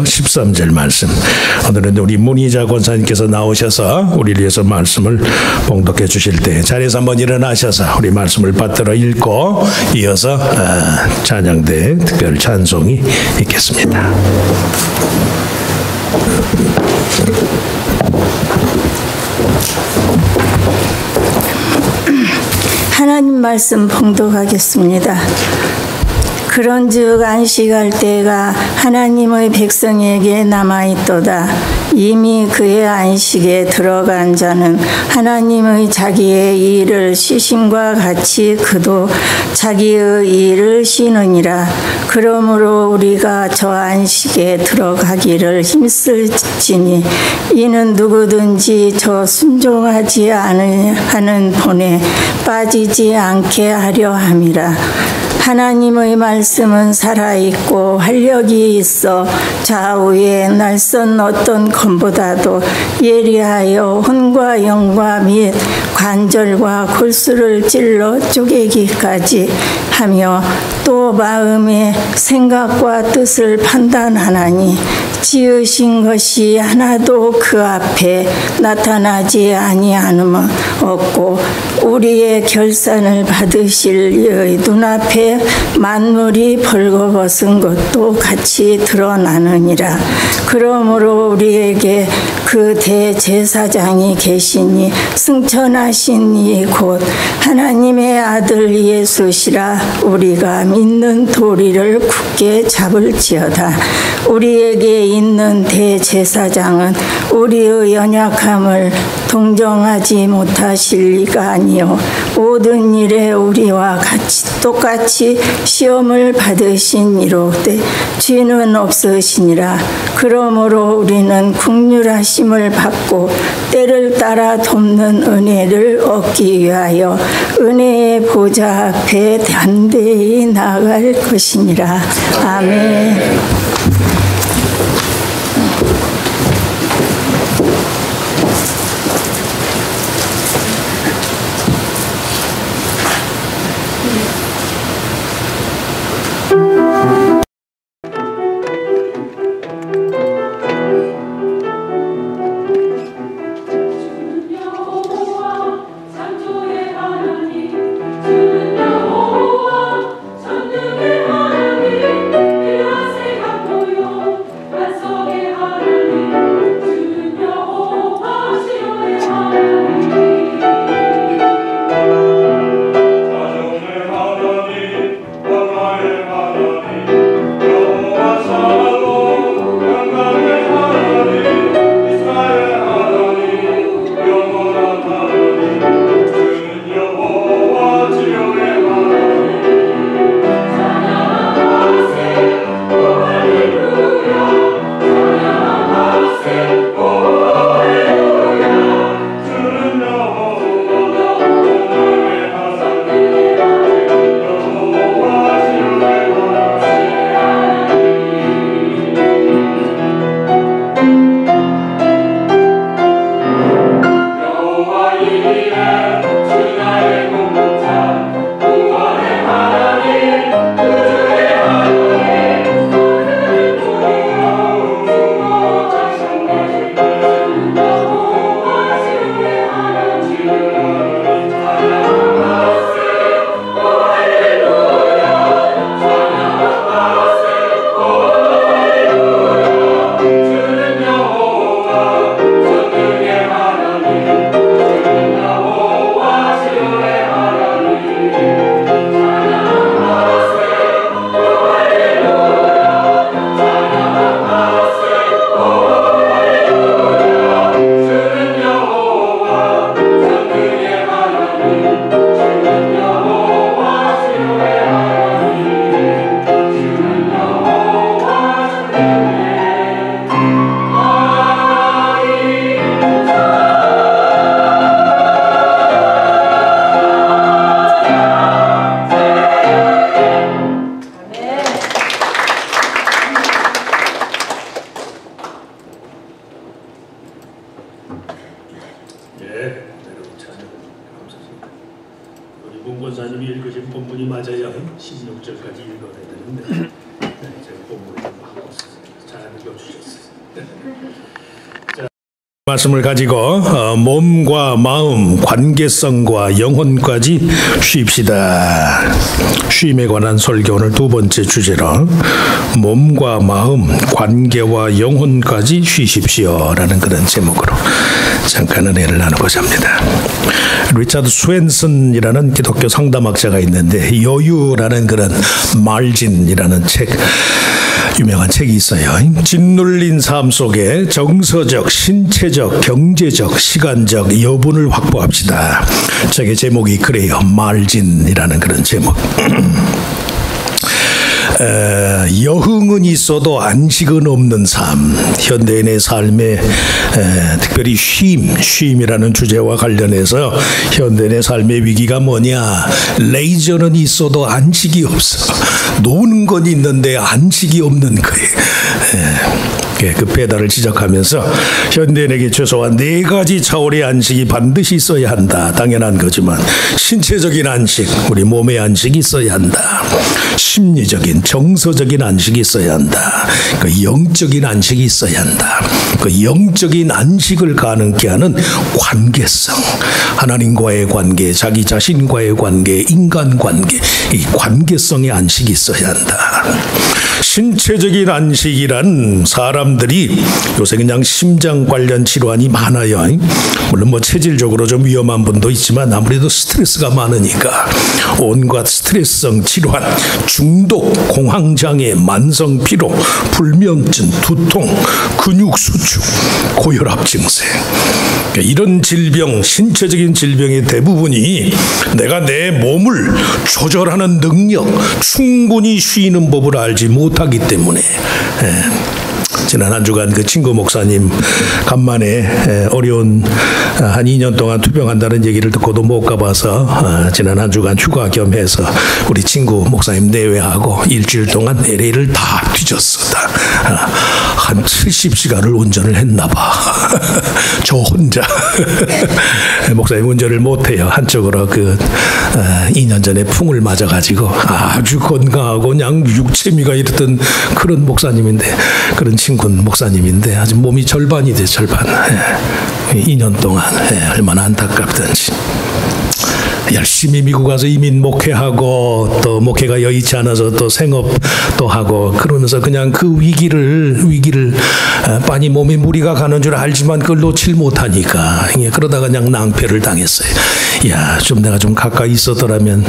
1서 13절 말씀. 오늘은 우리 문희자 권사님께서 나오셔서 우리를 위해서 말씀을 봉독해 주실 때 자리에서 한번 일어나셔서 우리 말씀을 받들어 읽고 이어서 찬양대 특별 찬송이 있겠습니다. 하나님 말씀 봉독하겠습니다. 그런즉 안식할 때가 하나님의 백성에게 남아있도다. 이미 그의 안식에 들어간 자는 하나님의 자기의 일을 쉬심과 같이 그도 자기의 일을 쉬느니라. 그러므로 우리가 저 안식에 들어가기를 힘쓸지니 이는 누구든지 저 순종하지 하는 본에 빠지지 않게 하려 함이라. 하나님의 말씀은 살아있고 활력이 있어 좌우에 날선 어떤 검보다도 예리하여 혼과 영과 및 관절과 골수를 찔러 쪼개기까지 하며 또 마음의 생각과 뜻을 판단하나니 지으신 것이 하나도 그 앞에 나타나지 아니하는 없고 우리의 결산을 받으실 이의 눈앞에 만물이 벌거벗은 것도 같이 드러나느니라. 그러므로 우리에게 그 대제사장이 계시니 승천하신 이 곧 하나님의 아들 예수시라. 우리가 믿는 도리를 굳게 잡을지어다. 우리에게 있는 대제사장은 우리의 연약함을 동정하지 못하실 리가 아니요 모든 일에 우리와 똑같이 시험을 받으신 이로되 죄는 없으시니라. 그러므로 우리는 긍휼하심을 받고 때를 따라 돕는 은혜를 얻기 위하여 은혜의 보좌 앞에 담대히 나아갈 것이니라. 아멘. 권사님이 읽으신 본문이 맞아야 16절까지 읽어야 되는데 제가 본문을 좀 하고 잘 읽어주세요. 말씀을 가지고 몸과 마음, 관계성과 영혼까지 쉽시다. 쉼에 관한 설교 오늘 두 번째 주제로 몸과 마음, 관계와 영혼까지 쉬십시오라는 그런 제목으로 잠깐 은혜를 나누고자 합니다. 리차드 스웬슨이라는 기독교 상담학자가 있는데 여유라는 그런 말진이라는 책, 유명한 책이 있어요. 짓눌린 삶 속에 정서적, 신체적, 경제적, 시간적 여분을 확보합시다. 책의 제목이 그래요. 말진이라는 그런 제목. 여흥은 있어도 안식은 없는 삶, 현대인의 삶에 특별히 쉼이라는 주제와 관련해서 현대인의 삶의 위기가 뭐냐? 레이저는 있어도 안식이 없어. 노는 건 있는데 안식이 없는 거예요. 그 배달을 지적하면서 현대인에게 최소한 4가지 차원의 안식이 반드시 있어야 한다. 당연한 거지만 신체적인 안식, 우리 몸의 안식이 있어야 한다. 심리적인, 정서적인 안식이 있어야 한다. 그 영적인 안식이 있어야 한다. 그 영적인 안식을 가능케 하는 관계성, 하나님과의 관계, 자기 자신과의 관계, 인간관계, 이 관계성의 안식이 있어야 한다. 신체적인 안식이란 사람들이 요새 그냥 심장 관련 질환이 많아요. 물론 뭐 체질적으로 좀 위험한 분도 있지만 아무래도 스트레스가 많으니까 온갖 스트레스성 질환, 중독, 공황장애, 만성 피로, 불면증, 두통, 근육 수축, 고혈압 증세, 이런 질병, 신체적인 질병의 대부분이 내가 내 몸을 조절하는 능력, 충분히 쉬는 법을 알지 못하기 때문에. 지난 한 주간 그 친구 목사님 간만에 어려운 한 2년 동안 투병한다는 얘기를 듣고도 못 가봐서 지난 한 주간 휴가 겸해서 우리 친구 목사님 내외하고 일주일 동안 LA를 다 뒤졌어. 한 70시간을 운전을 했나 봐. 저 혼자. 목사님 운전을 못해요. 한쪽으로 2년 전에 풍을 맞아가지고 아주 건강하고 그냥 육체미가 이랬던 그런 목사님인데, 그런 친구 목사님인데 아주 몸이 절반이 돼, 절반. 2년 동안 얼마나 안타깝던지. 열심히 미국 가서 이민 목회하고 또 목회가 여의치 않아서 또 생업도 하고 그러면서 그냥 그 위기를 빤히 몸에 무리가 가는 줄 알지만 그걸 놓칠 못하니까 그러다가 그냥 낭패를 당했어요. 야, 좀 내가 좀 가까이 있었더라면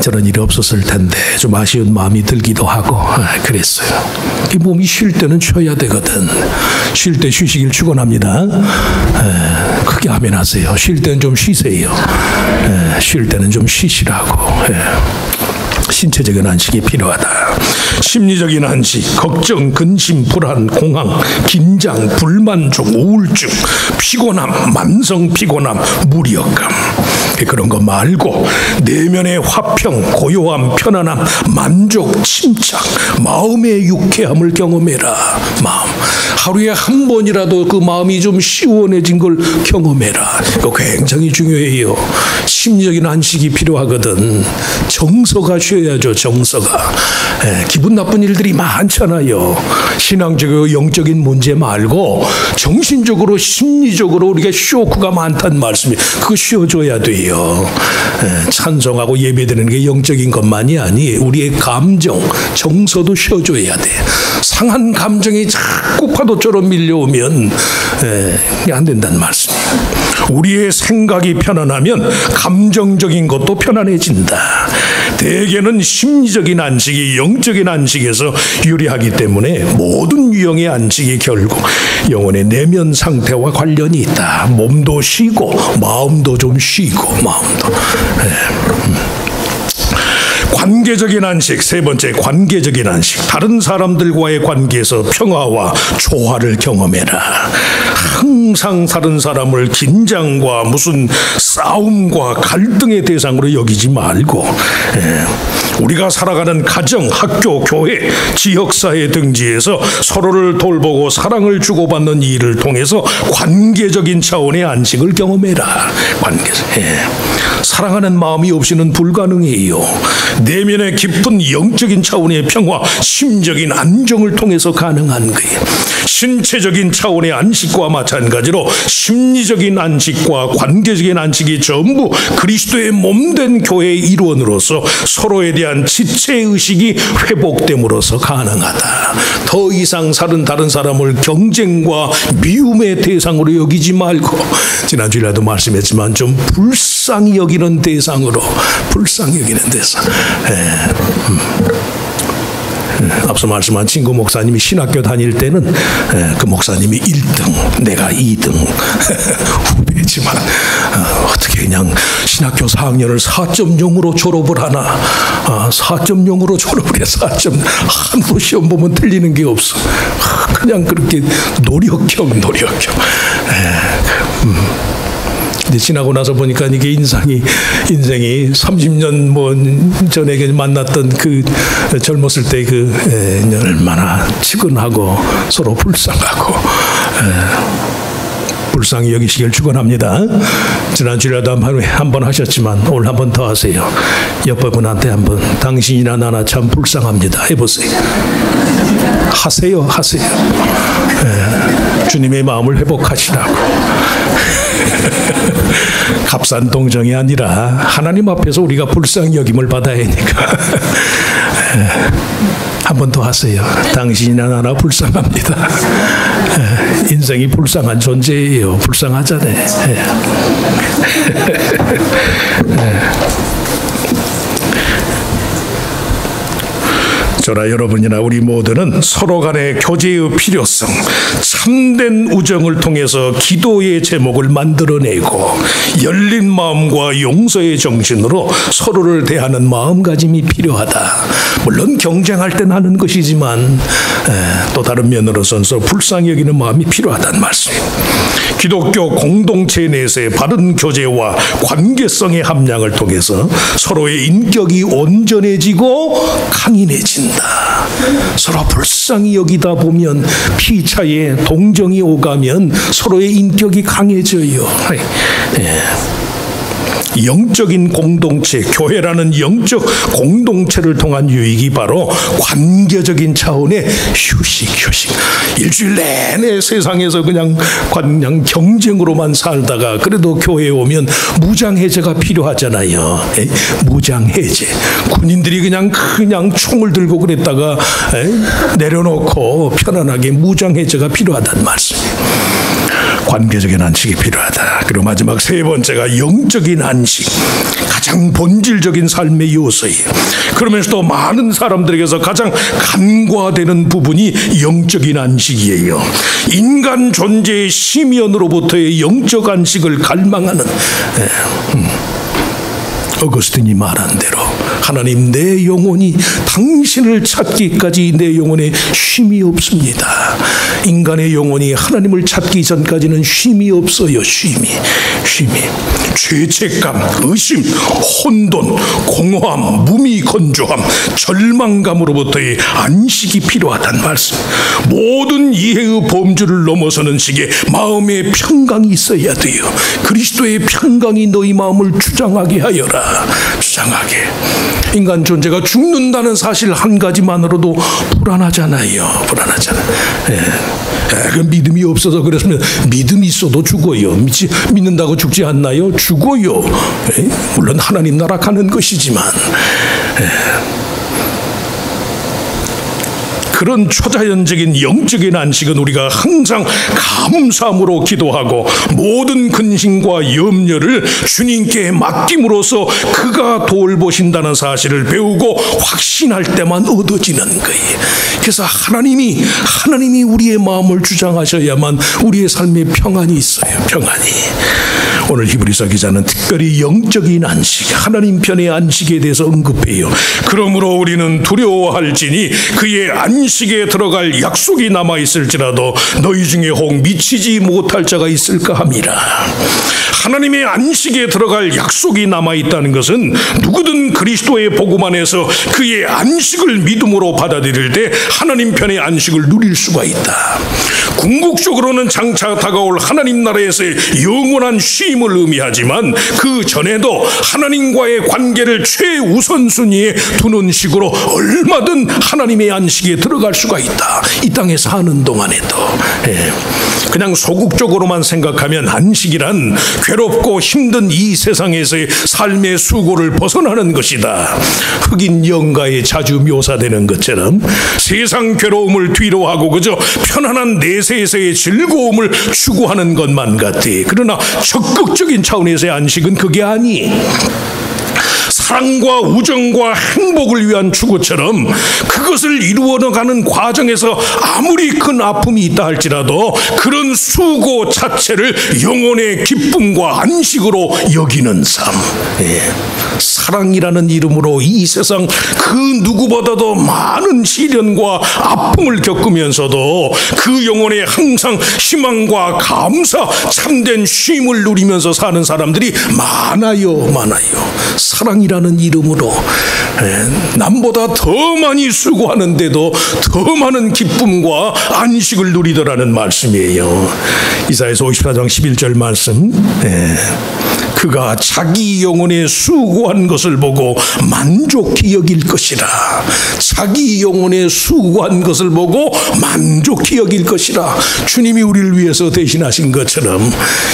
저런 일이 없었을 텐데 좀 아쉬운 마음이 들기도 하고 그랬어요. 이 몸이 쉴 때는 쉬어야 되거든. 쉴 때 휴식을 축원합니다. 크게 아멘 하세요. 쉴 때는 좀 쉬세요. 쉴 때는 좀 쉬시라고. 신체적인 안식이 필요하다. 심리적인 안식, 걱정, 근심, 불안, 공황, 긴장, 불만족, 우울증, 피곤함, 만성 피곤함, 무력감, 그런 거 말고 내면의 화평, 고요함, 편안함, 만족, 침착, 마음의 유쾌함을 경험해라. 마음, 하루에 한 번이라도 그 마음이 좀 시원해진 걸 경험해라. 이거 굉장히 중요해요. 심리적인 안식이 필요하거든. 정서가 쉬어야죠. 정서가. 기분 나쁜 일들이 많잖아요. 신앙적이고 영적인 문제 말고 정신적으로, 심리적으로 우리가 쇼크가 많다는 말씀이, 그거 쉬어줘야 돼요. 찬송하고 예배드리는 게 영적인 것만이 아니 우리의 감정, 정서도 쉬어줘야 돼. 상한 감정이 자꾸 파도처럼 밀려오면 안 된다는 말씀이에요. 우리의 생각이 편안하면 감정적인 것도 편안해진다. 대개는 심리적인 안식이 영적인 안식에서 유리하기 때문에 모든 유형의 안식이 결국 영혼의 내면 상태와 관련이 있다. 몸도 쉬고 마음도 좀 쉬고 마음도. 관계적인 안식, 세 번째 관계적인 안식. 다른 사람들과의 관계에서 평화와 조화를 경험해라. 항상 다른 사람을 긴장과 무슨 싸움과 갈등의 대상으로 여기지 말고 우리가 살아가는 가정, 학교, 교회, 지역사회 등지에서 서로를 돌보고 사랑을 주고받는 일을 통해서 관계적인 차원의 안식을 경험해라. 관계적. 사랑하는 마음이 없이는 불가능해요. 내면의 깊은 영적인 차원의 평화, 심적인 안정을 통해서 가능한 거예요. 신체적인 차원의 안식과 마찬가지로 심리적인 안식과 관계적인 안식이 전부 그리스도의 몸된 교회의 일원으로서 서로에 대한 지체의식이 회복됨으로써 가능하다. 더 이상 다른 사람을 경쟁과 미움의 대상으로 여기지 말고, 지난주에도 말씀했지만 좀 불쌍히 여기는 대상으로, 불쌍히 여기는 대상. 앞서 말씀한 친구 목사님이 신학교 다닐 때는 그 목사님이 1등, 내가 2등 후배지만 어떻게 그냥 신학교 4학년을 4.0으로 졸업을 하나. 4.0으로 졸업을 해. 4.0 한으로 시험 보면 틀리는 게 없어. 그냥 그렇게 노력형. 근데 지나고 나서 보니까 이게 인생이 30년 전에 만났던 그 젊었을 때 얼마나 치근하고 서로 불쌍하고 불쌍히 여기시길 축원합니다. 지난주에도 한번 하셨지만 오늘 한 번 더 하세요. 옆에 분한테 한번 당신이나 나나 참 불쌍합니다 해보세요. 하세요. 주님의 마음을 회복하시라고. 값싼 동정이 아니라 하나님 앞에서 우리가 불쌍히 여김을 받아야 하니까. 한 번 더 하세요. 당신이나 나나 불쌍합니다. 인생이 불쌍한 존재예요. 불쌍하잖아요. 저나 여러분이나 우리 모두는 서로 간의 교제의 필요성, 참된 우정을 통해서 기도의 제목을 만들어내고 열린 마음과 용서의 정신으로 서로를 대하는 마음가짐이 필요하다. 물론 경쟁할 때 하는 것이지만 또 다른 면으로서는 서로 불쌍히 여기는 마음이 필요하다는 말씀입니다. 기독교 공동체 내에서의 바른 교제와 관계성의 함량을 통해서 서로의 인격이 온전해지고 강인해진다. 서로 불쌍히 여기다 보면 피차에 동정이 오가면 서로의 인격이 강해져요. 영적인 공동체, 교회라는 영적 공동체를 통한 유익이 바로 관계적인 차원의 휴식. 일주일 내내 세상에서 그냥 경쟁으로만 살다가 그래도 교회에 오면 무장해제가 필요하잖아요. 무장해제. 군인들이 그냥 총을 들고 그랬다가 내려놓고 편안하게 무장해제가 필요하다는 말씀이에요. 관계적인 안식이 필요하다. 그리고 마지막 세 번째가 영적인 안식. 가장 본질적인 삶의 요소예요. 그러면서도 많은 사람들에게서 가장 간과되는 부분이 영적인 안식이에요. 인간 존재의 심연으로부터의 영적 안식을 갈망하는 어거스틴이 말한 대로 하나님, 내 영혼이 당신을 찾기까지 내 영혼에 쉼이 없습니다. 인간의 영혼이 하나님을 찾기 전까지는 쉼이 없어요. 쉼이. 죄책감, 의심, 혼돈, 공허함, 무미건조함, 절망감으로부터의 안식이 필요하다는 말씀. 모든 이해의 범주를 넘어서는 식의 마음의 평강이 있어야 돼요. 그리스도의 평강이 너희 마음을 주장하게 하여라. 주장하게. 인간 존재가 죽는다는 사실 한 가지만으로도 불안하잖아요. 그 믿음이 없어서 그랬으면 믿음이 있어도 죽어요. 믿는다고 죽지 않나요? 죽어요. 물론 하나님 나라 가는 것이지만 그런 초자연적인 영적인 안식은 우리가 항상 감사함으로 기도하고 모든 근심과 염려를 주님께 맡김으로써 그가 돌보신다는 사실을 배우고 확신할 때만 얻어지는 거예요. 그래서 하나님이 우리의 마음을 주장하셔야만 우리의 삶에 평안이 있어요. 평안이. 오늘 히브리서 기자는 특별히 영적인 안식, 하나님 편의 안식에 대해서 언급해요. 그러므로 우리는 두려워할지니 그의 안식에 들어갈 약속이 남아있을지라도 너희 중에 혹 미치지 못할 자가 있을까 함이라. 하나님의 안식에 들어갈 약속이 남아있다는 것은 누구든 그리스도의 복음 안에서 그의 안식을 믿음으로 받아들일 때 하나님 편의 안식을 누릴 수가 있다. 궁극적으로는 장차 다가올 하나님 나라에서의 영원한 쉼을 의미하지만 그 전에도 하나님과의 관계를 최우선순위에 두는 식으로 얼마든 하나님의 안식에 들어갈 수가 있다. 이 땅에 사는 동안에도. 그냥 소극적으로만 생각하면 안식이란 괴롭고 힘든 이 세상에서의 삶의 수고를 벗어나는 것이다. 흑인 영가에 자주 묘사되는 것처럼 세상 괴로움을 뒤로하고 그저 편안한 내세에서의 즐거움을 추구하는 것만 같아. 그러나 적극적인 차원에서의 안식은 그게 아니. 사랑과 우정과 행복을 위한 추구처럼 그것을 이루어가는 과정에서 아무리 큰 아픔이 있다 할지라도 그런 수고 자체를 영혼의 기쁨과 안식으로 여기는 삶. 사랑이라는 이름으로 이 세상 그 누구보다도 많은 시련과 아픔을 겪으면서도 그 영혼에 항상 희망과 감사, 참된 쉼을 누리면서 사는 사람들이 많아요. 사랑이라는 이름으로 남보다 더 많이 수고하는데도 더 많은 기쁨과 안식을 누리더라는 말씀이에요. 이사야서 54장 11절 말씀. 그가 자기 영혼에 수고한 것을 보고 만족히 여길 것이라. 자기 영혼에 수고한 것을 보고 만족히 여길 것이라. 주님이 우리를 위해서 대신하신 것처럼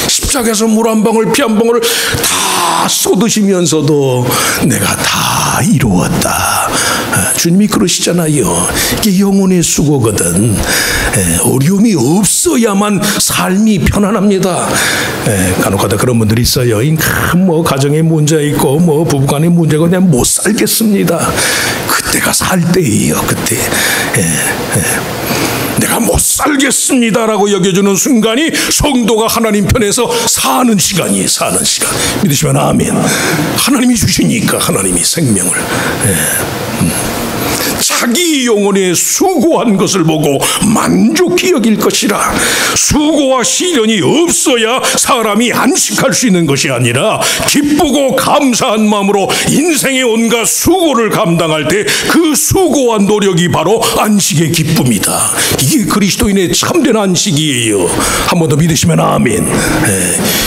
십자가에서 물 한 방울 피 한 방울을 다 쏟으시면서도 내가 다 이루었다. 주님이 그러시잖아요. 이게 영혼의 수고거든. 어려움이 없어야만 삶이 편안합니다. 간혹가다 그런 분들이 있어요. 뭐 가정에 문제 있고 뭐 부부간에 문제가 그냥 못 살겠습니다. 그때가 살 때예요. 그때. 내가 못 살겠습니다라고 여겨주는 순간이 성도가 하나님 편에서 사는 시간이에요. 사는 시간. 믿으시면 아멘. 하나님이 주시니까 하나님이 생명을. 자기 영혼에 수고한 것을 보고 만족히 여길 것이라. 수고와 시련이 없어야 사람이 안식할 수 있는 것이 아니라 기쁘고 감사한 마음으로 인생의 온갖 수고를 감당할 때 그 수고와 노력이 바로 안식의 기쁨이다. 이게 그리스도인의 참된 안식이에요. 한 번 더 믿으시면 아멘.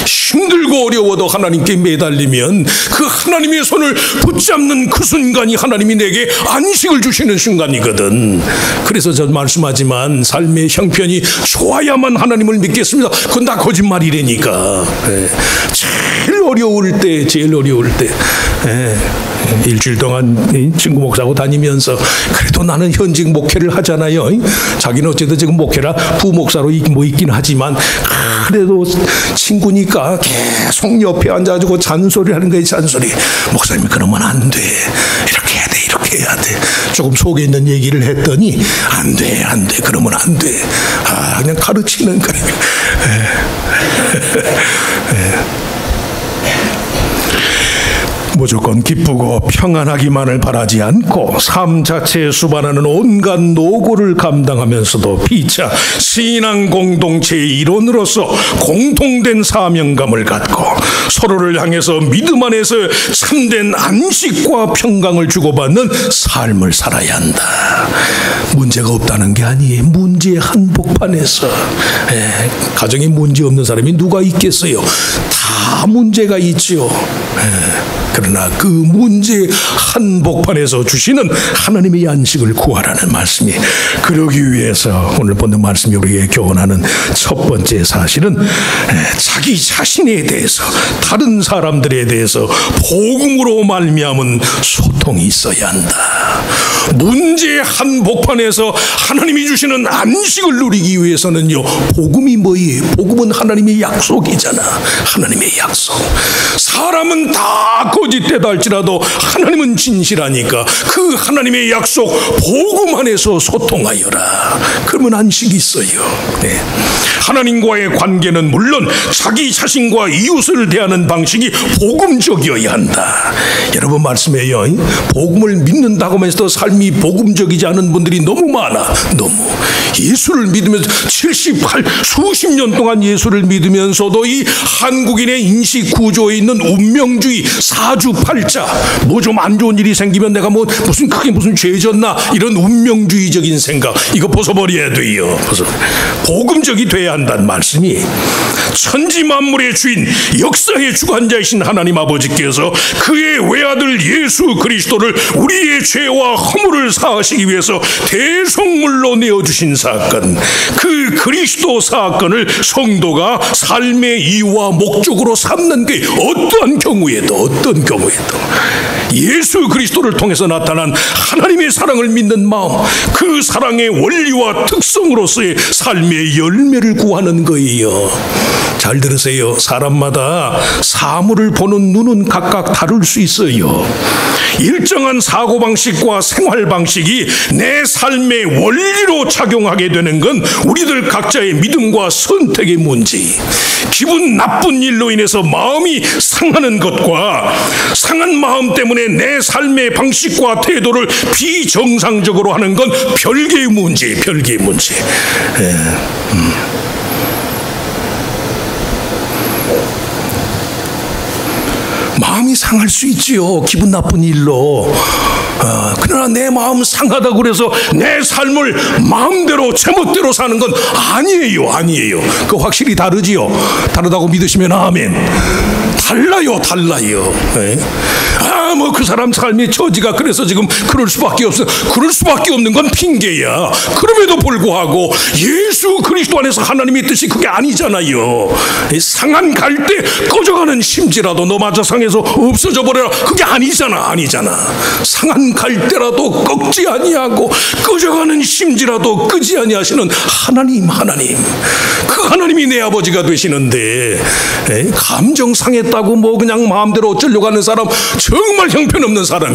힘들고 어려워도 하나님께 매달리면 그 하나님의 손을 붙잡는 그 순간이 하나님이 내게 안식을 주시는 순간이거든. 그래서 전 말씀하지만 삶의 형편이 좋아야만 하나님을 믿겠습니다. 그건 다 거짓말이라니까. 제일 어려울 때 일주일 동안 친구 목사하고 다니면서 그래도 나는 현직 목회를 하잖아요. 자기는 어쨌든 지금 목회라 부목사로 뭐 있긴 하지만 그래도 친구니까 계속 옆에 앉아가지고 잔소리를 하는 거예요. 잔소리. 목사님이 그러면 안 돼. 이렇게 해야 돼. 이렇게 해야 돼. 조금 속에 있는 얘기를 했더니 안 돼. 그러면 안 돼. 그냥 가르치는 거예요. 무조건 기쁘고 평안하기만을 바라지 않고 삶 자체에 수반하는 온갖 노고를 감당하면서도 피차 신앙 공동체의 일원으로서 공통된 사명감을 갖고 서로를 향해서 믿음 안에서 참된 안식과 평강을 주고받는 삶을 살아야 한다. 문제가 없다는 게 아니에요. 문제의 한복판에서. 가정에 문제 없는 사람이 누가 있겠어요? 다 문제가 있죠. 그러나 그 문제 한복판에서 주시는 하나님의 안식을 구하라는 말씀이, 그러기 위해서 오늘 본문 말씀이 우리에게 교훈하는 첫 번째 사실은 자기 자신에 대해서, 다른 사람들에 대해서 복음으로 말미암은 소통이 있어야 한다. 문제 한복판에서 하나님이 주시는 안식을 누리기 위해서는요, 복음이 뭐예요? 복음은 하나님의 약속이잖아. 하나님의 약속. 사람은 다 거짓되다 할지라도 하나님은 진실하니까 그 하나님의 약속 복음 안에서 소통하여라. 그러면 안식이 있어요. 네. 하나님과의 관계는 물론 자기 자신과 이웃을 대하는 방식이 복음적이어야 한다. 여러분 말씀해요. 복음을 믿는다고 하면서도 삶이 복음적이지 않은 분들이 너무 많아. 너무. 예수를 믿으면서 수십 년 동안 예수를 믿으면서도 이 한국인의 인식 구조에 있는 운명 운명주의, 사주팔자, 뭐 좀 안 좋은 일이 생기면 내가 뭐 무슨 크게 무슨 죄졌나, 이런 운명주의적인 생각, 이거 벗어버려야 돼요. 복음적이 돼야 한다는 말씀이, 천지 만물의 주인, 역사의 주관자이신 하나님 아버지께서 그의 외아들 예수 그리스도를 우리의 죄와 허물을 사하시기 위해서 대속물로 내어주신 사건, 그 그리스도 사건을 성도가 삶의 이유와 목적으로 삼는 게 어떠한 경우에도 예수 그리스도를 통해서 나타난 하나님의 사랑을 믿는 마음, 그 사랑의 원리와 특성으로서의 삶의 열매를 구하는 거예요. 잘 들으세요. 사람마다 사물을 보는 눈은 각각 다를 수 있어요. 일정한 사고방식과 생활방식이 내 삶의 원리로 작용하게 되는 건 우리들 각자의 믿음과 선택의 문제. 기분 나쁜 일로 인해서 마음이 상하는 것과 상한 마음 때문에 내 삶의 방식과 태도를 비정상적으로 하는 건 별개의 문제. 마음이 상할 수 있지요. 기분 나쁜 일로. 그러나 내 마음 상하다고 그래서 내 삶을 마음대로 제멋대로 사는 건 아니에요. 그거 확실히 다르지요. 다르다고 믿으시면 아멘. 달라요. 뭐 그 사람 삶의 처지가 그래서 지금 그럴 수밖에 없어. 그럴 수밖에 없는 건 핑계야. 그럼에도 불구하고 예수 그리스도 안에서 하나님의 뜻이 그게 아니잖아요. 상한 갈대 꺼져가는 심지라도 너마저 상해서 없어져 버려라, 그게 아니잖아. 상한 갈대라도 꺾지 아니하고 꺼져가는 심지라도 끄지 아니하시는 하나님, 그 하나님이 내 아버지가 되시는데, 감정 상했다고 뭐 그냥 마음대로 어쩌려고 하는 사람, 정말 형편없는 사람.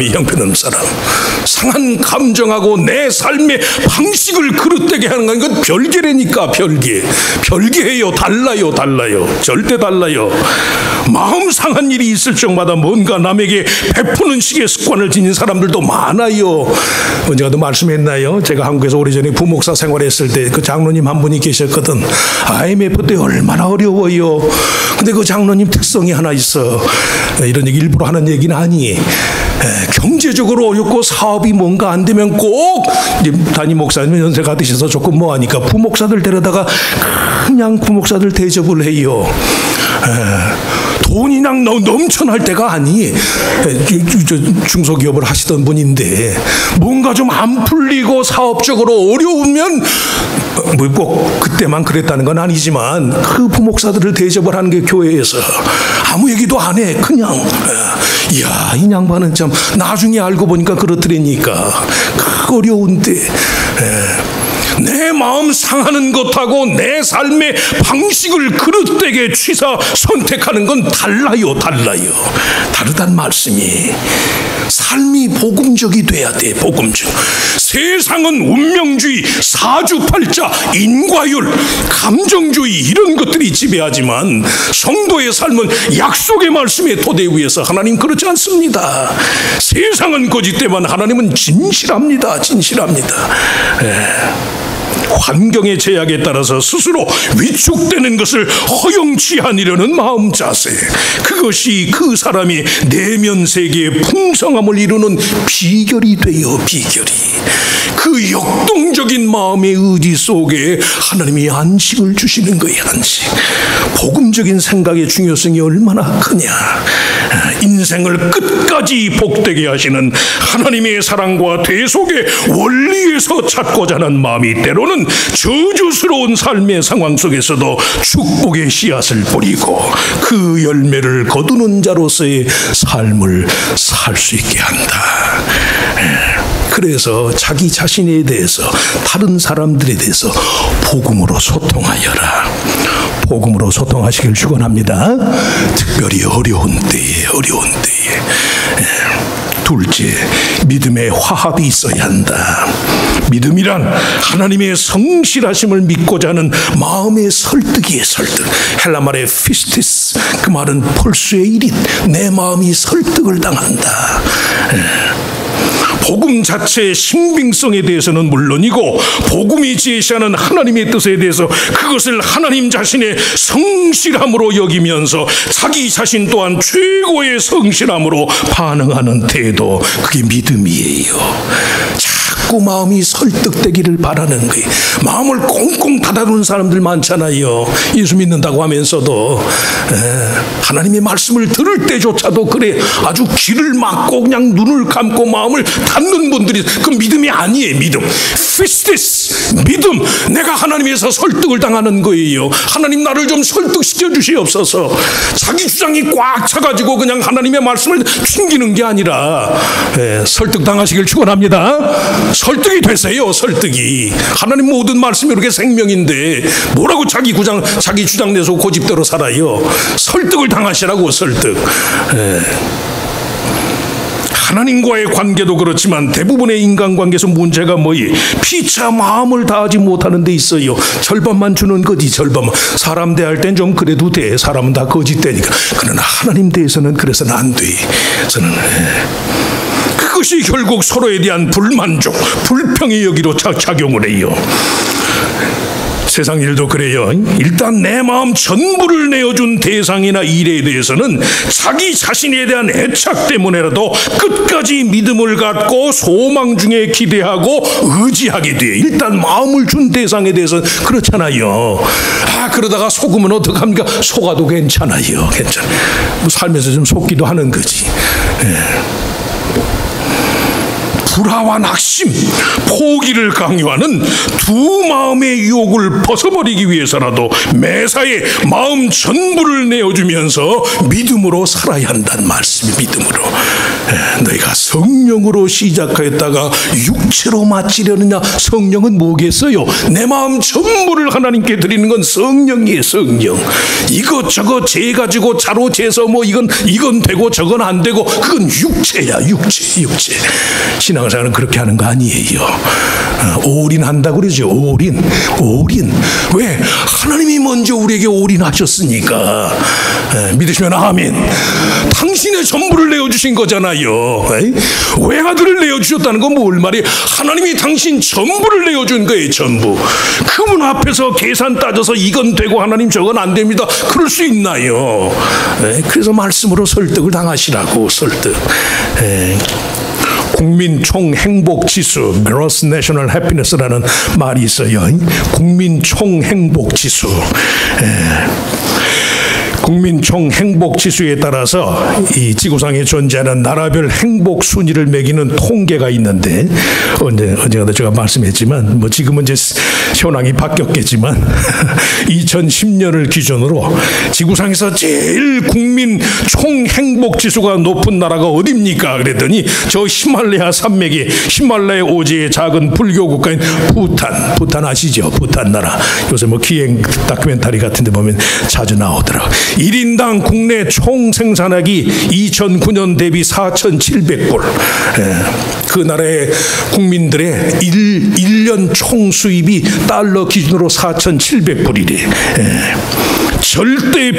상한 감정하고 내 삶의 방식을 그릇되게 하는 건 이건 별개라니까. 별개예요. 달라요. 절대 달라요. 마음 상한 일이 있을 적마다 뭔가 남에게 베푸는 식의 습관을 지닌 사람들도 많아요. 언젠가도 말씀했나요? 제가 한국에서 오래전에 부목사 생활했을 때 그 장로님 한 분이 계셨거든. IMF 때 얼마나 어려워요. 근데 그 장로님 특성이 하나 있어. 이런 얘기 일부러 하는 얘기는 아니에요. 경제적으로 어렵고 사업이 뭔가 안 되면 꼭 담임 목사님 연세가 드셔서 조금 뭐하니까 부목사들 데려다가 그냥 부목사들 대접을 해요. 돈이 넘쳐날 때가 아니. 중소기업을 하시던 분인데 뭔가 좀 안 풀리고 사업적으로 어려우면 뭐 꼭 그때만 그랬다는 건 아니지만 그 부목사들을 대접을 하는 게 교회에서 아무 얘기도 안 해. 그냥 이야, 이 양반은 참 나중에 알고 보니까 그렇더라니까. 그 어려운데 내 마음 상하는 것하고 내 삶의 방식을 그릇되게 취사 선택하는 건 달라요. 다르단 말씀이. 삶이 복음적이 돼야 돼. 복음적. 세상은 운명주의, 사주팔자, 인과율, 감정주의 이런 것들이 지배하지만 성도의 삶은 약속의 말씀의 토대 위에서 하나님 그렇지 않습니다. 세상은 거짓되만 하나님은 진실합니다. 환경의 제약에 따라서 스스로 위축되는 것을 허용치 않으려는 마음 자세, 그것이 그 사람이 내면 세계의 풍성함을 이루는 비결이 돼요. 그 역동적인 마음의 의지 속에 하나님이 안식을 주시는 거예요. 안식. 복음적인 생각의 중요성이 얼마나 크냐. 인생을 끝까지 복되게 하시는 하나님의 사랑과 대속의 원리에서 찾고자 하는 마음이 때로는 저주스러운 삶의 상황 속에서도 축복의 씨앗을 뿌리고 그 열매를 거두는 자로서의 삶을 살 수 있게 한다. 그래서 자기 자신에 대해서, 다른 사람들에 대해서 복음으로 소통하여라. 복음으로 소통하시길 축원합니다. 특별히 어려운 때에. 둘째, 믿음의 화합이 있어야 한다. 믿음이란 하나님의 성실하심을 믿고자 하는 마음의 설득이에요. 설득. 헬라 말의 피스티스, 그 말은 펄수의 일인, 내 마음이 설득을 당한다. 복음 자체의 신빙성에 대해서는 물론이고 복음이 제시하는 하나님의 뜻에 대해서 그것을 하나님 자신의 성실함으로 여기면서 자기 자신 또한 최고의 성실함으로 반응하는 태도, 그게 믿음이에요. 자꾸 마음이 설득되기를 바라는 거예요. 마음을 꽁꽁 닫아두는 사람들 많잖아요. 예수 믿는다고 하면서도 하나님의 말씀을 들을 때조차도 그래 아주 귀를 막고 그냥 눈을 감고 마음을 닫는 분들이, 그 믿음이 아니에요. 믿음, 피스티스, 믿음. 내가 하나님에서 설득을 당하는 거예요. 하나님 나를 좀 설득시켜 주시옵소서. 자기 주장이 꽉 차가지고 그냥 하나님의 말씀을 튕기는 게 아니라 설득당하시길 축원합니다. 설득이 되세요. 설득이. 하나님 모든 말씀이 이렇게 생명인데 뭐라고 자기 주장 내서 고집대로 살아요. 설득을 당하시라고. 설득. 하나님과의 관계도 그렇지만 대부분의 인간관계에서 문제가 뭐예요? 피차 마음을 다하지 못하는 데 있어요. 절반만 주는 거지. 절반만. 사람 대할 땐 좀 그래도 돼. 사람은 다 거짓되니까. 그러나 하나님 대해서는 그래서는 안 돼. 저는 그것이 결국 서로에 대한 불만족, 불평의 여기로 작용을 해요. 세상 일도 그래요. 일단 내 마음 전부를 내어준 대상이나 일에 대해서는 자기 자신에 대한 애착 때문에라도 끝까지 믿음을 갖고 소망 중에 기대하고 의지하게 돼. 일단 마음을 준 대상에 대해서는 그렇잖아요. 그러다가 속으면 어떡합니까? 속아도 괜찮아요. 괜찮아. 뭐 살면서 좀 속기도 하는 거지. 불화와 낙심, 포기를 강요하는 두 마음의 유혹을 벗어버리기 위해서라도 매사에 마음 전부를 내어주면서 믿음으로 살아야 한다는 말씀이. 믿음으로. 너희가 성령으로 시작하였다가 육체로 마치려느냐. 성령은 뭐겠어요? 내 마음 전부를 하나님께 드리는 건 성령이에요. 성령. 이것저것 재가지고 자로 재서 뭐 이건 되고 저건 안 되고, 그건 육체야. 육체. 신앙생활은 그렇게 하는 거 아니에요. 올인한다고 그러죠. 올인. 왜? 하나님이 먼저 우리에게 올인하셨으니까. 믿으시면 아멘. 당신의 전부를 내어주신 거잖아요. 외아들을 내어주셨다는 건 뭘 말이에요? 하나님이 당신 전부를 내어준 거예요. 전부. 그분 앞에서 계산 따져서 이건 되고 하나님 저건 안 됩니다. 그럴 수 있나요? 그래서 말씀으로 설득을 당하시라고. 설득. 국민 총 행복 지수, Gross National Happiness라는 말이 있어요. 국민 총 행복 지수. 국민 총 행복 지수에 따라서 이 지구상에 존재하는 나라별 행복 순위를 매기는 통계가 있는데, 언젠가 제가 말씀했지만 뭐 지금은 이제 현황이 바뀌었겠지만 2010년을 기준으로 지구상에서 제일 국민 총 행복 지수가 높은 나라가 어디입니까? 그랬더니 저 히말라야 산맥의 히말라야 오지의 작은 불교 국가인 부탄 아시죠? 부탄 나라. 요새 뭐 기행 다큐멘터리 같은 데 보면 자주 나오더라고요. 1인당 국내 총 생산액이 2009년 대비 4,700불. 그 나라의 국민들의 1년 총 수입이 달러 기준으로 4,700불이래. 절대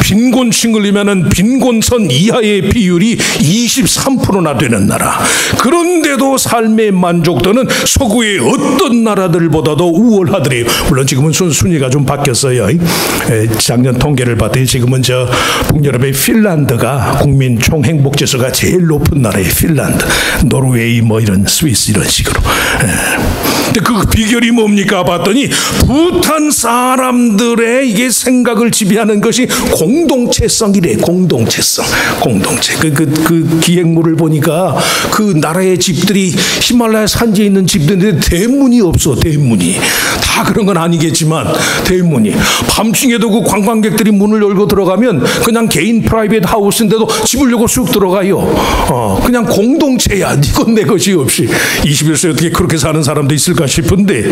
빈곤층을 의미하는 빈곤선 이하의 비율이 23%나 되는 나라. 그런데도 삶의 만족도는 서구의 어떤 나라들보다도 우월하더래요. 물론 지금은 순위가 좀 바뀌었어요. 작년 통계를 봤더니 지금은 저 북유럽의 핀란드가 국민 총 행복 지수가 제일 높은 나라예요. 핀란드, 노르웨이, 뭐 이런 스위스 이런 식으로. 근데 그 비결이 뭡니까? 봤더니 부탄 사람들의 이게 생각을 지배하는 것이 공동체성이래. 공동체. 그 기행물을 보니까 그 나라의 집들이 히말라야 산지에 있는 집들인데 대문이 없어. 대문이. 다 그런 건 아니겠지만 대문이. 밤중에도 그 관광객들이 문을 열고 들어가면 그냥 개인 프라이빗 하우스인데도 집을 열고 쑥 들어가요. 그냥 공동체야. 이건 내 것이 없이. 21세에 어떻게 그렇게 사는 사람도 있을까 싶은데.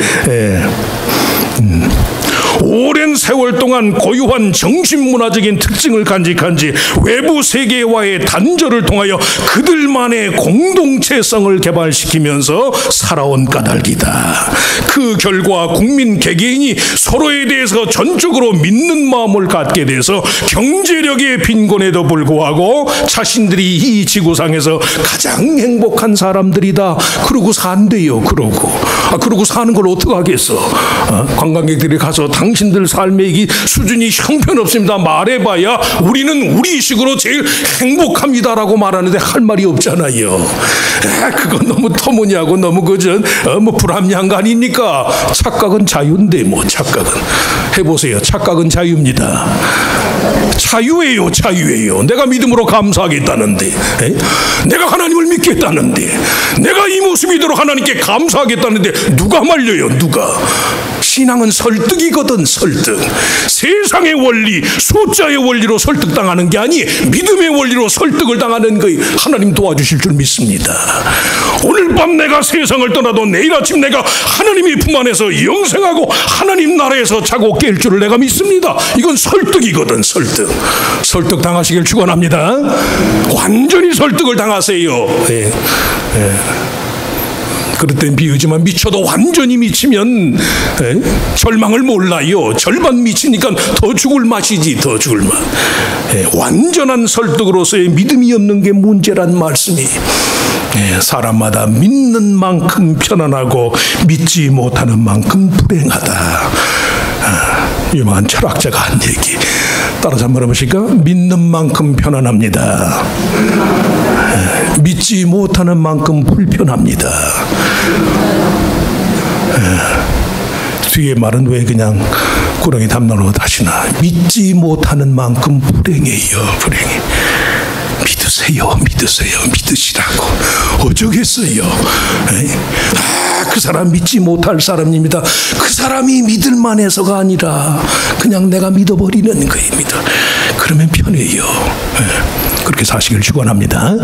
오랜 세월 동안 고유한 정신문화적인 특징을 간직한 지 외부 세계와의 단절을 통하여 그들만의 공동체성을 개발시키면서 살아온 까닭이다. 그 결과 국민 개개인이 서로에 대해서 전적으로 믿는 마음을 갖게 돼서 경제력의 빈곤에도 불구하고 자신들이 이 지구상에서 가장 행복한 사람들이다 그러고 산대요. 그러고 사는 걸 어떻게 하겠어? 관광객들이 가서 당신들 삶의 수준이 형편없습니다 말해봐야 우리는 우리식으로 제일 행복합니다라고 말하는데 할 말이 없잖아요. 그건 너무 터무니하고 너무 불합리한 거 아닙니까? 착각은 자유인데 착각은 해보세요. 착각은 자유입니다. 자유예요. 내가 믿음으로 감사하겠다는데, 내가 하나님을 믿겠다는데, 내가 이 모습이대로 하나님께 감사하겠다는데 누가 말려요? 누가? 신앙은 설득이거든. 설득. 세상의 원리, 숫자의 원리로 설득당하는 게 아니 믿음의 원리로 설득을 당하는 거예요. 하나님 도와주실 줄 믿습니다. 오늘 밤 내가 세상을 떠나도 내일 아침 내가 하나님의 품 안에서 영생하고 하나님 나라에서 자고 깰 줄을 내가 믿습니다. 이건 설득이거든. 설득 당하시길 축원합니다. 완전히 설득을 당하세요. 그럴 땐 비유지만 미쳐도 완전히 미치면 절망을 몰라요. 절반 미치니까 더 죽을 맛이지. 더 죽을 맛. 완전한 설득으로서의 믿음이 없는 게 문제란 말씀이. 사람마다 믿는 만큼 편안하고 믿지 못하는 만큼 불행하다. 유명한 철학자가 한 얘기 따라서 한번 해보실까? 믿는 만큼 편안합니다. 믿지 못하는 만큼 불편합니다. 뒤에 말은 왜 그냥 구렁이 담론으로 다시나 믿지 못하는 만큼 불행해요. 불행해. 믿으시라고 어쩌겠어요. 그 사람 믿지 못할 사람입니다. 그 사람이 믿을만 해서가 아니라 그냥 내가 믿어버리는 거입니다. 그러면 편해요. 그렇게 사시길 축원합니다.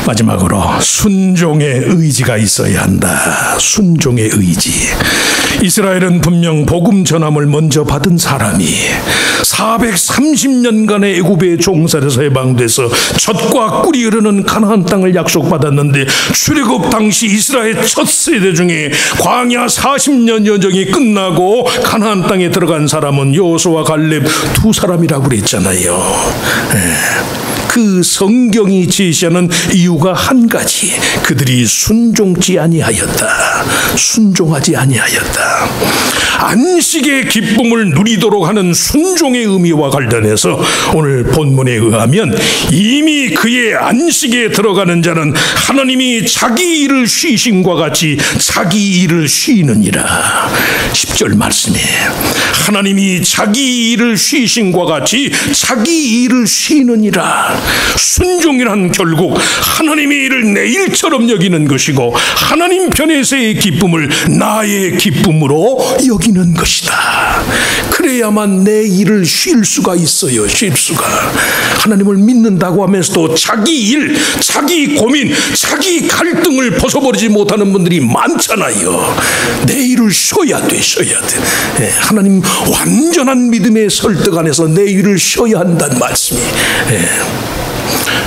마지막으로 순종의 의지가 있어야 한다. 순종의 의지. 이스라엘은 분명 복음 전함을 먼저 받은 사람이 430년간의 애굽의 종살에서 해방돼서 젖과 꿀이 흐르는 가나안 땅을 약속받았는데 출애굽 당시 이스라엘 첫 세대 중에 광야 40년 여정이 끝나고 가나안 땅에 들어간 사람은 여호수아 갈렙 두 사람이라고 그랬잖아요. 그 성경이 제시하는 이유가 한 가지. 그들이 순종하지 아니하였다. 안식의 기쁨을 누리도록 하는 순종의 의미와 관련해서 오늘 본문에 의하면 이미 그의 안식에 들어가는 자는 하나님이 자기 일을 쉬심과 같이 자기 일을 쉬느니라. 10절 말씀에 하나님이 자기 일을 쉬심과 같이 자기 일을 쉬느니라. 순종이란 결국 하나님의 일을 내 일처럼 여기는 것이고 하나님 편에서의 기쁨을 나의 기쁨으로 여기는 것이다. 그래야만 내 일을 쉴 수가 있어요. 쉴 수가. 하나님을 믿는다고 하면서도 자기 일, 자기 고민, 자기 갈등을 벗어버리지 못하는 분들이 많잖아요. 내 일을 쉬어야 돼. 하나님 완전한 믿음의 설득 안에서 내 일을 쉬어야 한다는 말씀이.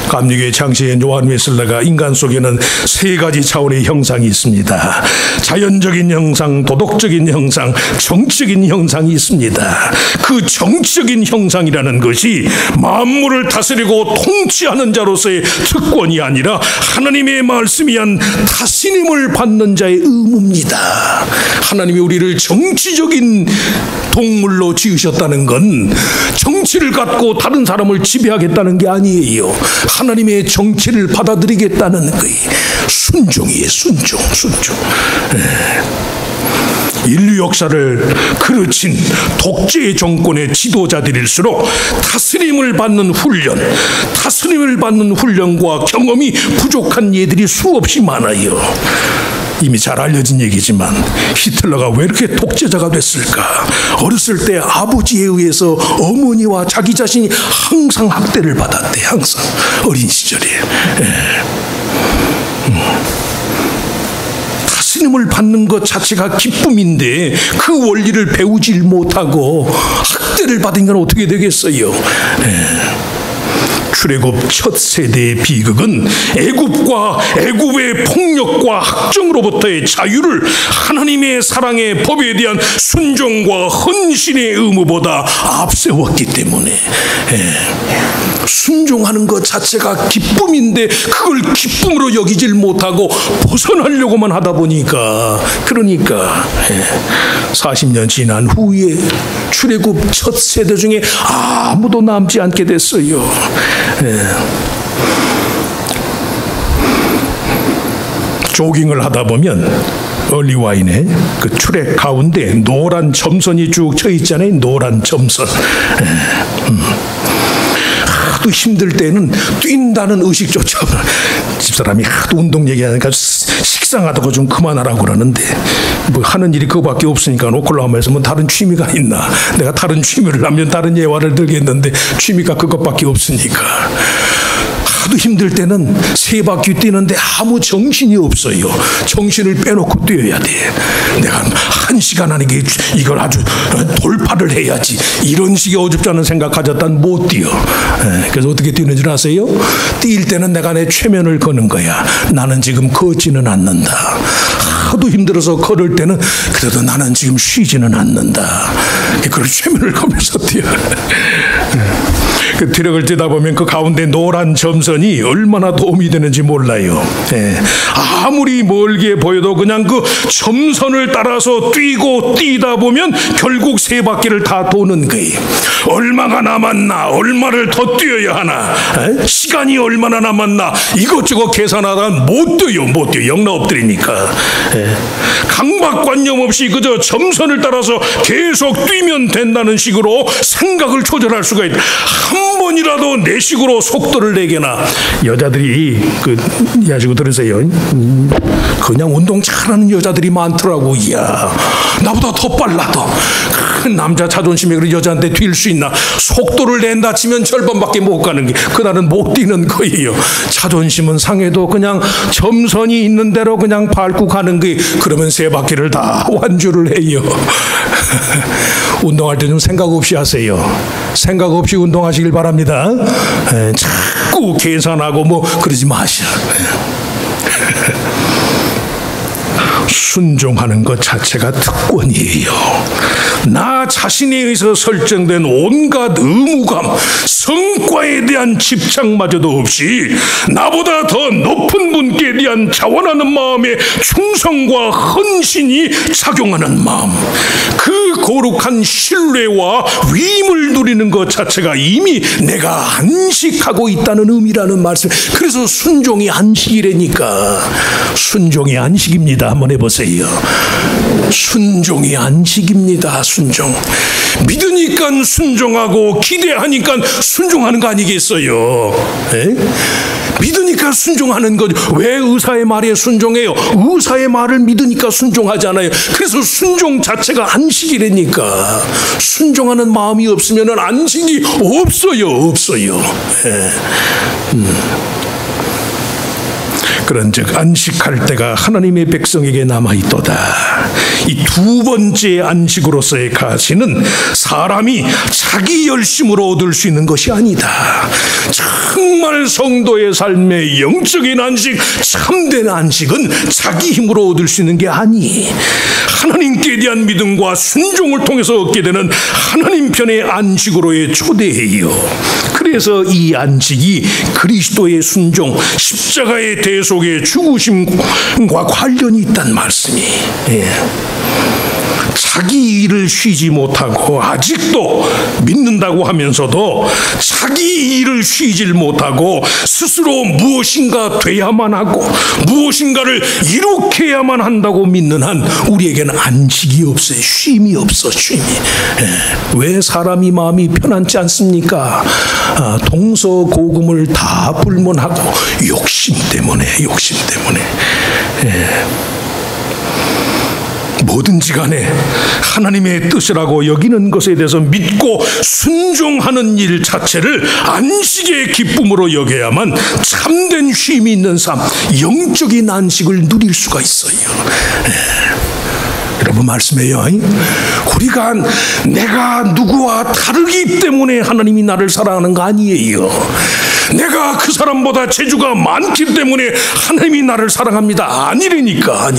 감리교의 창시인 요한 웨슬레가 인간 속에는 세 가지 차원의 형상이 있습니다. 자연적인 형상, 도덕적인 형상, 정치적인 형상이 있습니다. 그 정치적인 형상이라는 것이 만물을 다스리고 통치하는 자로서의 특권이 아니라 하나님의 말씀이 한 다스림을 받는 자의 의무입니다. 하나님이 우리를 정치적인 동물로 지으셨다는 건 정치를 갖고 다른 사람을 지배하겠다는 게 아니에요. 하나님의 정치를 받아들이겠다는 거예요. 순종이에요. 순종. 인류 역사를 그르친 독재 정권의 지도자들일수록 다스림을 받는 훈련과 경험이 부족한 예들이 수없이 많아요. 이미 잘 알려진 얘기지만 히틀러가 왜 이렇게 독재자가 됐을까? 어렸을 때 아버지에 의해서 어머니와 자기 자신이 항상 학대를 받았대. 항상 어린 시절에. 기름을 받는 것 자체가 기쁨인데 그 원리를 배우질 못하고 학대를 받은 건 어떻게 되겠어요? 출애굽 첫 세대의 비극은 애굽의 폭력과 학정으로부터의 자유를 하나님의 사랑의 법에 대한 순종과 헌신의 의무보다 앞세웠기 때문에 순종하는 것 자체가 기쁨인데 그걸 기쁨으로 여기질 못하고 벗어나려고만 하다 보니까 40년 지난 후에 출애굽 첫 세대 중에 아무도 남지 않게 됐어요. 조깅을 하다 보면 얼리와인에 그 출애 가운데 노란 점선이 쭉 쳐 있잖아요. 노란 점선. 하도 힘들 때는 뛴다는 의식조차 집사람이 하도 운동 얘기하니까 식상하다고 좀 그만하라고 그러는데 뭐 하는 일이 그거밖에 없으니까 오클라호마에서 뭐 다른 취미가 있나. 내가 다른 취미를 하면 다른 예화를 들겠는데 취미가 그것밖에 없으니까 하도 힘들 때는 3바퀴 뛰는데 아무 정신이 없어요. 정신을 빼놓고 뛰어야 돼. 내가 1시간 안에 이걸 아주 돌파를 해야지. 이런 식의 어줍지 않은 생각 가졌다면 못 뛰어. 그래서 어떻게 뛰는 줄 아세요? 뛸 때는 내가 내 최면을 거는 거야. 나는 지금 걷지는 않는다. 하도 힘들어서 걸을 때는 그래도 나는 지금 쉬지는 않는다. 그걸 최면을 거면서 뛰어. 그 트럭을 뛰다 보면 그 가운데 노란 점선이 얼마나 도움이 되는지 몰라요. 아무리 멀게 보여도 그냥 그 점선을 따라서 뛰고 뛰다 보면 결국 3바퀴를 다 도는 거예요. 얼마가 남았나, 얼마를 더 뛰어야 하나, 시간이 얼마나 남았나 이것저것 계산하다 못 뛰어. 영 엎드리니까. 강박관념 없이 그저 점선을 따라서 계속 뛰면 된다는 식으로 생각을 조절할 수가 있다. 한 번이라도 내 식으로 속도를 내게나. 여자들이 야시고 들으세요. 그냥 운동 잘하는 여자들이 많더라고. 이야, 나보다 더 빨라도. 남자 자존심에 그래 여자한테 뛸 수 있나. 속도를 낸다 치면 절반밖에 못 가는 게 그날은 못 뛰는 거예요. 자존심은 상해도 그냥 점선이 있는 대로 그냥 밟고 가는 게 그러면 3바퀴를 다 완주를 해요. 운동할 때 좀 생각 없이 하세요. 생각 없이 운동하시길 바랍니다. 자꾸 계산하고 뭐 그러지 마시오. 순종하는 것 자체가 특권이에요. 나 자신에 의해서 설정된 온갖 의무감, 성과에 대한 집착마저도 없이 나보다 더 높은 분께 대한 자원하는 마음의 충성과 헌신이 작용하는 마음, 그 거룩한 신뢰와 위임을 누리는 것 자체가 이미 내가 안식하고 있다는 의미라는 말씀. 그래서 순종이 안식이라니까. 순종이 안식입니다. 한번 해보세요. 순종이 안식입니다. 순종. 믿으니까 순종하고 기대하니까 순종하는 거 아니겠어요? 믿으니까 순종하는 거죠. 왜 의사의 말에 순종해요? 의사의 말을 믿으니까 순종하잖아요. 그래서 순종 자체가 안식이라니까. 순종하는 마음이 없으면 안식이 없어요. 그런즉 안식할 때가 하나님의 백성에게 남아있도다. 이 2번째 안식으로서의 가치는 사람이 자기 열심으로 얻을 수 있는 것이 아니다. 정말 성도의 삶의 영적인 안식, 참된 안식은 자기 힘으로 얻을 수 있는 게 아니, 하나님께 대한 믿음과 순종을 통해서 얻게 되는 하나님 편의 안식으로의 초대예요. 그래서 이 안식이 그리스도의 순종, 십자가의 대속의 죽으심과 관련이 있단 말씀이. 자기 일을 쉬지 못하고 아직도 믿는다고 하면서도 자기 일을 쉬질 못하고 스스로 무엇인가 돼야만 하고 무엇인가를 이룩해야만 한다고 믿는 한 우리에게는 안식이 없어요. 쉼이 없어. 쉼이. 왜 사람이 마음이 편안치 않습니까? 동서고금을 다 불문하고 욕심 때문에. 뭐든지 간에 하나님의 뜻이라고 여기는 것에 대해서 믿고 순종하는 일 자체를 안식의 기쁨으로 여겨야만 참된 쉼이 있는 삶, 영적인 안식을 누릴 수가 있어요. 여러분 말씀해요. 우리가 내가 누구와 다르기 때문에 하나님이 나를 사랑하는 거 아니에요. 내가 그 사람보다 재주가 많기 때문에 하나님이 나를 사랑합니다. 아니라니까.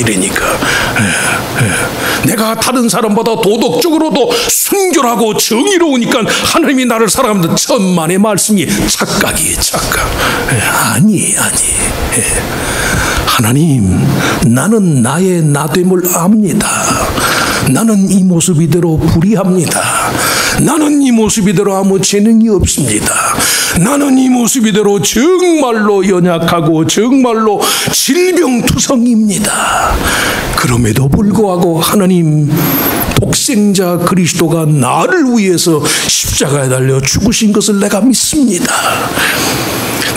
내가 다른 사람보다 도덕적으로도 순결하고 정의로우니까 하나님이 나를 사랑합니다. 천만의 말씀이 착각이에요. 착각. 아니. 하나님, 나는 나의 나됨을 압니다. 나는 이 모습 이대로 불의합니다. 나는 이 모습 이대로 아무 재능이 없습니다. 나는 이 모습 이대로 정말로 연약하고 정말로 질병투성입니다. 그럼에도 불구하고 하나님 독생자 그리스도가 나를 위해서 십자가에 달려 죽으신 것을 내가 믿습니다.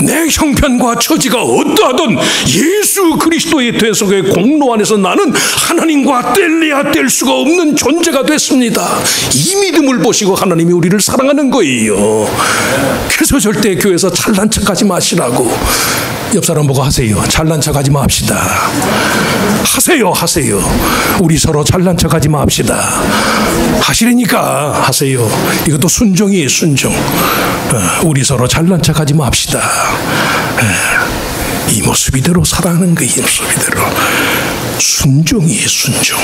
내 형편과 처지가 어떠하든 예수 그리스도의 대속의 공로 안에서 나는 하나님과 뗄래야 뗄 수가 없는 존재가 됐습니다. 이 믿음을 보시고 하나님이 우리를 사랑하는 거예요. 그래서 절대 교회에서 잘난 척하지 마시라고. 옆 사람 보고 하세요. 잘난 척하지 맙시다. 하세요. 우리 서로 잘난 척하지 맙시다. 하시려니까 하세요. 이것도 순종이에요. 순종. 우리 서로 잘난 척하지 맙시다. 이 모습 이대로 사랑하는 거예요. 이 모습 이대로. 순종이에요. 순종.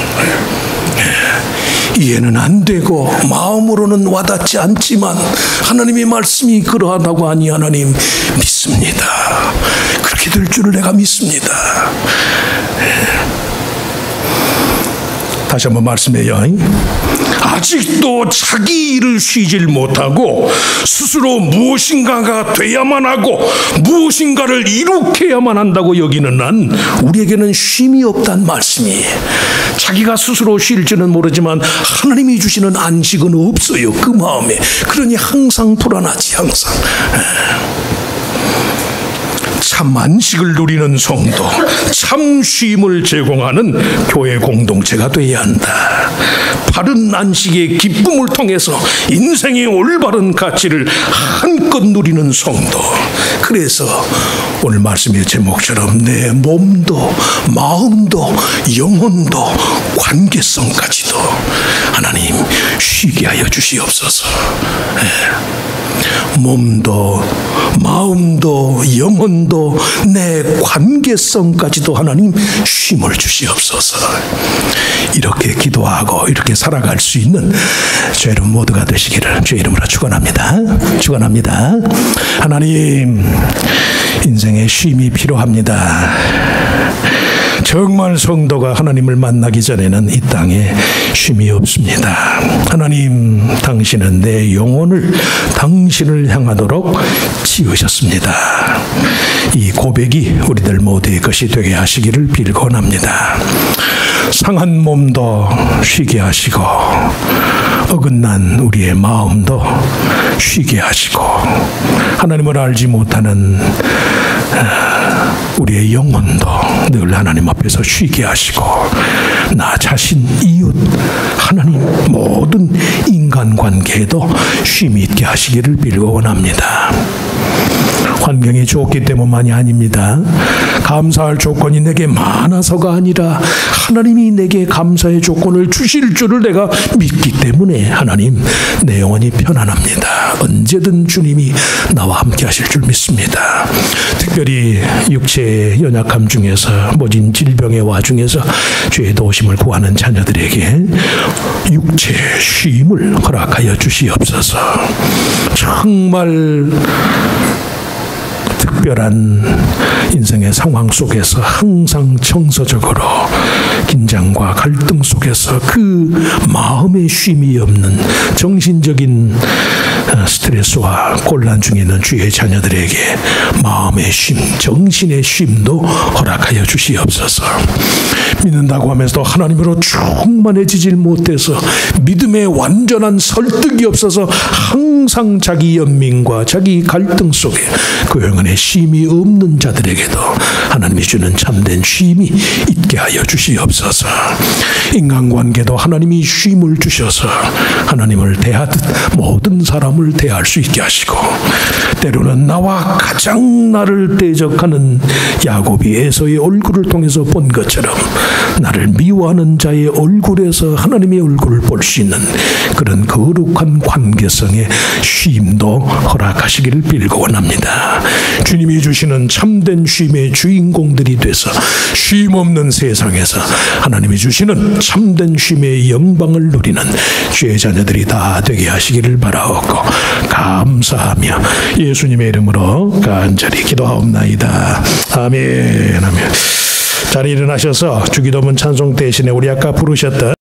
이해는 안 되고 마음으로는 와닿지 않지만 하나님의 말씀이 그러하다고 하니 하나님 믿습니다. 그렇게 될 줄을 내가 믿습니다. 다시 한번 말씀해요. 아직도 자기 일을 쉬질 못하고 스스로 무엇인가가 돼야만 하고 무엇인가를 이룩해야만 한다고 여기는 한 우리에게는 쉼이 없다는 말씀이에요. 자기가 스스로 쉴지는 모르지만 하나님이 주시는 안식은 없어요. 그 마음에. 그러니 항상 불안하지. 항상. 참 안식을 누리는 성도, 참 쉼을 제공하는 교회 공동체가 되어야 한다. 바른 안식의 기쁨을 통해서 인생의 올바른 가치를 한껏 누리는 성도. 그래서 오늘 말씀의 제목처럼 내 몸도 마음도 영혼도 관계성까지도 하나님 쉬게 하여 주시옵소서. 몸도 마음도 영혼도 내 관계성까지도 하나님 쉼을 주시옵소서. 이렇게 기도하고 이렇게 살아갈 수 있는 저 여러분 모두가 되시기를 주의 이름으로 축원합니다. 하나님, 인생에 쉼이 필요합니다. 정말 성도가 하나님을 만나기 전에는 이 땅에 쉼이 없습니다. 하나님, 당신은 내 영혼을 당신을 향하도록 지으셨습니다. 이 고백이 우리들 모두의 것이 되게 하시기를 빌곤합니다. 상한 몸도 쉬게 하시고 어긋난 우리의 마음도 쉬게 하시고 하나님을 알지 못하는 우리의 영혼도 늘 하나님 앞에서 쉬게 하시고 나 자신, 이웃, 하나님 모든 인간관계에도 쉼이 있게 하시기를 빌고 원합니다. 환경이 좋기 때문만이 아닙니다. 감사할 조건이 내게 많아서가 아니라 하나님이 내게 감사의 조건을 주실 줄을 내가 믿기 때문에 하나님 내 영혼이 편안합니다. 언제든 주님이 나와 함께 하실 줄 믿습니다. 특별히 육체의 연약함 중에서 모진 질병의 와중에서 주의 도우심을 구하는 자녀들에게 육체의 쉼을 허락하여 주시옵소서. 정말 특별한 인생의 상황 속에서 항상 정서적으로 긴장과 갈등 속에서 그 마음의 쉼이 없는 정신적인 스트레스와 곤란 중에 있는 주의 자녀들에게 마음의 쉼, 정신의 쉼도 허락하여 주시옵소서. 믿는다고 하면서도 하나님으로 충만해지질 못해서 믿음의 완전한 설득이 없어서 항상 자기 연민과 자기 갈등 속에 그 영혼에 쉼이 없는 자들에게도 하나님이 주는 참된 쉼이 있게 하여 주시옵소서. 인간관계도 하나님이 쉼을 주셔서 하나님을 대하듯 모든 사람을 대할 수 있게 하시고, 때로는 나와 가장 나를 대적하는 야곱이 에서의 얼굴을 통해서 본 것처럼 나를 미워하는 자의 얼굴에서 하나님의 얼굴을 볼 수 있는 그런 거룩한 관계성의 쉼도 허락하시기를 빌고 원합니다. 주님이 주시는 참된 쉼의 주인공들이 돼서 쉼 없는 세상에서 하나님이 주시는 참된 쉼의 영광을 누리는 주의 자녀들이 다 되게 하시기를 바라옵고 감사하며 예수님의 이름으로 간절히 기도하옵나이다. 아멘. 아멘. 자리 일어나셔서 주기도문 찬송 대신에 우리 아까 부르셨던